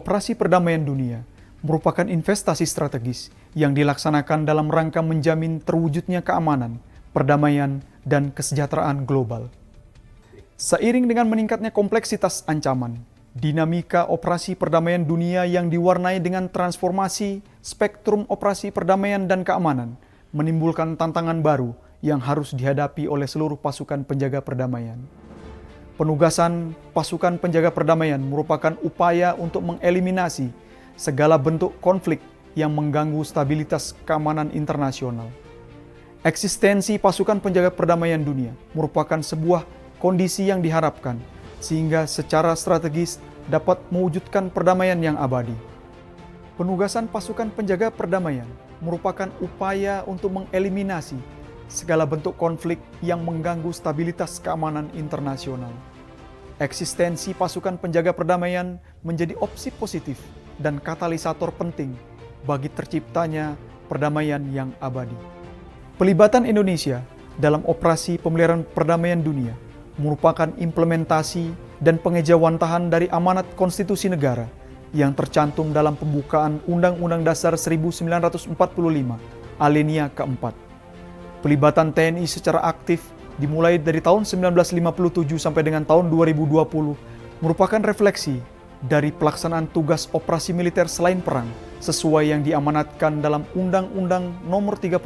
Operasi perdamaian dunia merupakan investasi strategis yang dilaksanakan dalam rangka menjamin terwujudnya keamanan, perdamaian, dan kesejahteraan global. Seiring dengan meningkatnya kompleksitas ancaman, dinamika operasi perdamaian dunia yang diwarnai dengan transformasi spektrum operasi perdamaian dan keamanan menimbulkan tantangan baru yang harus dihadapi oleh seluruh pasukan penjaga perdamaian. Penugasan pasukan penjaga perdamaian merupakan upaya untuk mengeliminasi segala bentuk konflik yang mengganggu stabilitas keamanan internasional. Eksistensi pasukan penjaga perdamaian dunia merupakan sebuah kondisi yang diharapkan sehingga secara strategis dapat mewujudkan perdamaian yang abadi. Penugasan pasukan penjaga perdamaian merupakan upaya untuk mengeliminasi segala bentuk konflik yang mengganggu stabilitas keamanan internasional. Eksistensi pasukan penjaga perdamaian menjadi opsi positif dan katalisator penting bagi terciptanya perdamaian yang abadi. Pelibatan Indonesia dalam operasi pemeliharaan perdamaian dunia merupakan implementasi dan pengejawantahan dari amanat konstitusi negara yang tercantum dalam pembukaan Undang-Undang Dasar 1945, alinea keempat. Pelibatan TNI secara aktif dimulai dari tahun 1957 sampai dengan tahun 2020 merupakan refleksi dari pelaksanaan tugas operasi militer selain perang sesuai yang diamanatkan dalam Undang-Undang Nomor 34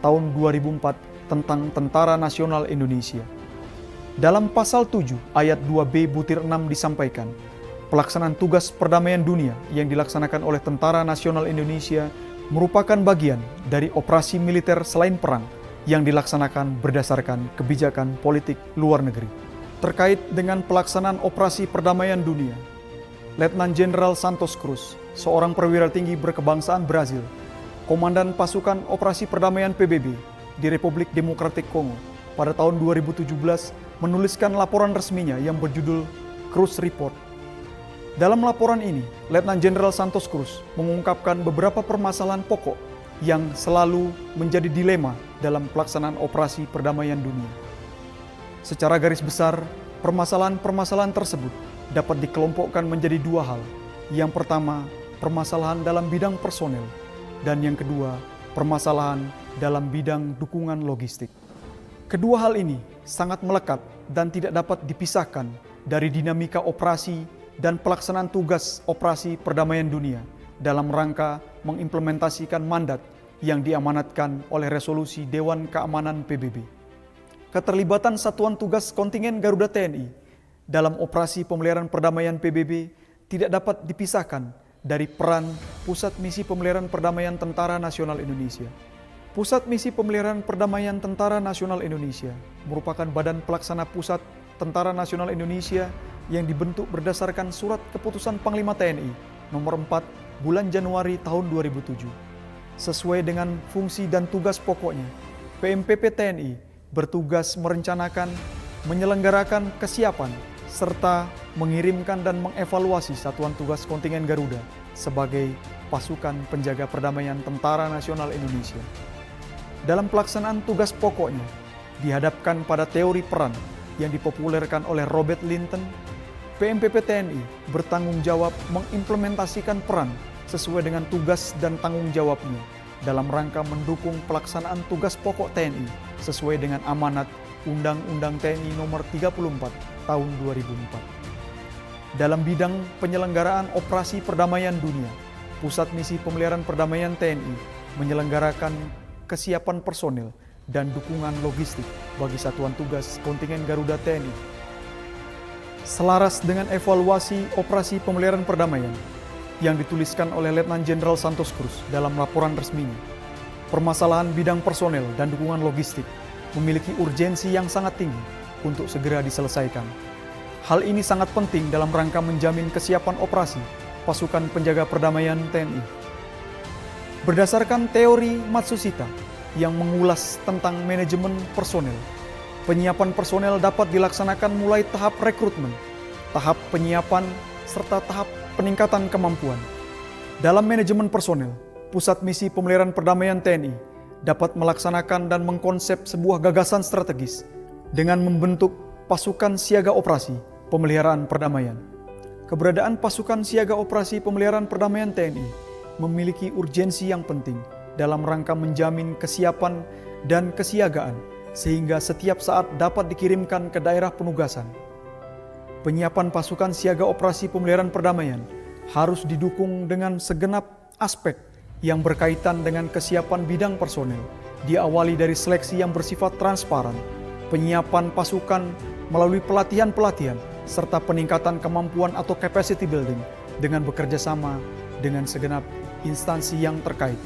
Tahun 2004 tentang Tentara Nasional Indonesia. Dalam pasal 7 ayat 2B butir 6 disampaikan, pelaksanaan tugas perdamaian dunia yang dilaksanakan oleh Tentara Nasional Indonesia merupakan bagian dari operasi militer selain perang yang dilaksanakan berdasarkan kebijakan politik luar negeri. Terkait dengan pelaksanaan operasi perdamaian dunia, Letnan Jenderal Santos Cruz, seorang perwira tinggi berkebangsaan Brazil, Komandan Pasukan Operasi Perdamaian PBB di Republik Demokratik Kongo, pada tahun 2017 menuliskan laporan resminya yang berjudul Cruz Report. Dalam laporan ini, Letnan Jenderal Santos Cruz mengungkapkan beberapa permasalahan pokok yang selalu menjadi dilema dalam pelaksanaan operasi perdamaian dunia. Secara garis besar, permasalahan-permasalahan tersebut dapat dikelompokkan menjadi dua hal. Yang pertama, permasalahan dalam bidang personel, dan yang kedua, permasalahan dalam bidang dukungan logistik. Kedua hal ini sangat melekat dan tidak dapat dipisahkan dari dinamika operasi dan pelaksanaan tugas operasi perdamaian dunia dalam rangka mengimplementasikan mandat yang diamanatkan oleh resolusi Dewan Keamanan PBB. Keterlibatan Satuan Tugas Kontingen Garuda TNI dalam operasi pemeliharaan perdamaian PBB tidak dapat dipisahkan dari peran Pusat Misi Pemeliharaan Perdamaian Tentara Nasional Indonesia. Pusat Misi Pemeliharaan Perdamaian Tentara Nasional Indonesia merupakan badan pelaksana pusat Tentara Nasional Indonesia yang dibentuk berdasarkan Surat Keputusan Panglima TNI Nomor 4 bulan Januari tahun 2007. Sesuai dengan fungsi dan tugas pokoknya, PMPP TNI bertugas merencanakan, menyelenggarakan kesiapan, serta mengirimkan dan mengevaluasi Satuan Tugas Kontingen Garuda sebagai pasukan penjaga perdamaian Tentara Nasional Indonesia. Dalam pelaksanaan tugas pokoknya, dihadapkan pada teori peran yang dipopulerkan oleh Robert Linton. PMPP TNI bertanggung jawab mengimplementasikan peran sesuai dengan tugas dan tanggung jawabnya dalam rangka mendukung pelaksanaan tugas pokok TNI sesuai dengan amanat Undang-Undang TNI Nomor 34 Tahun 2004. Dalam bidang penyelenggaraan operasi perdamaian dunia, Pusat Misi Pemeliharaan Perdamaian TNI menyelenggarakan kesiapan personel dan dukungan logistik bagi Satuan Tugas Kontingen Garuda TNI. Selaras dengan evaluasi operasi pemeliharaan perdamaian yang dituliskan oleh Letnan Jenderal Santos Cruz dalam laporan resminya, permasalahan bidang personel dan dukungan logistik memiliki urgensi yang sangat tinggi untuk segera diselesaikan. Hal ini sangat penting dalam rangka menjamin kesiapan operasi pasukan penjaga perdamaian TNI. Berdasarkan teori Matsushita yang mengulas tentang manajemen personel, penyiapan personel dapat dilaksanakan mulai tahap rekrutmen, tahap penyiapan, serta tahap peningkatan kemampuan. Dalam manajemen personel, Pusat Misi Pemeliharaan Perdamaian TNI dapat melaksanakan dan mengkonsep sebuah gagasan strategis dengan membentuk pasukan siaga operasi pemeliharaan perdamaian. Keberadaan pasukan siaga operasi pemeliharaan perdamaian TNI memiliki urgensi yang penting dalam rangka menjamin kesiapan dan kesiagaan sehingga setiap saat dapat dikirimkan ke daerah penugasan. Penyiapan pasukan siaga operasi pemeliharaan perdamaian harus didukung dengan segenap aspek yang berkaitan dengan kesiapan bidang personel, diawali dari seleksi yang bersifat transparan, penyiapan pasukan melalui pelatihan-pelatihan, serta peningkatan kemampuan atau capacity building dengan bekerja sama dengan segenap instansi yang terkait.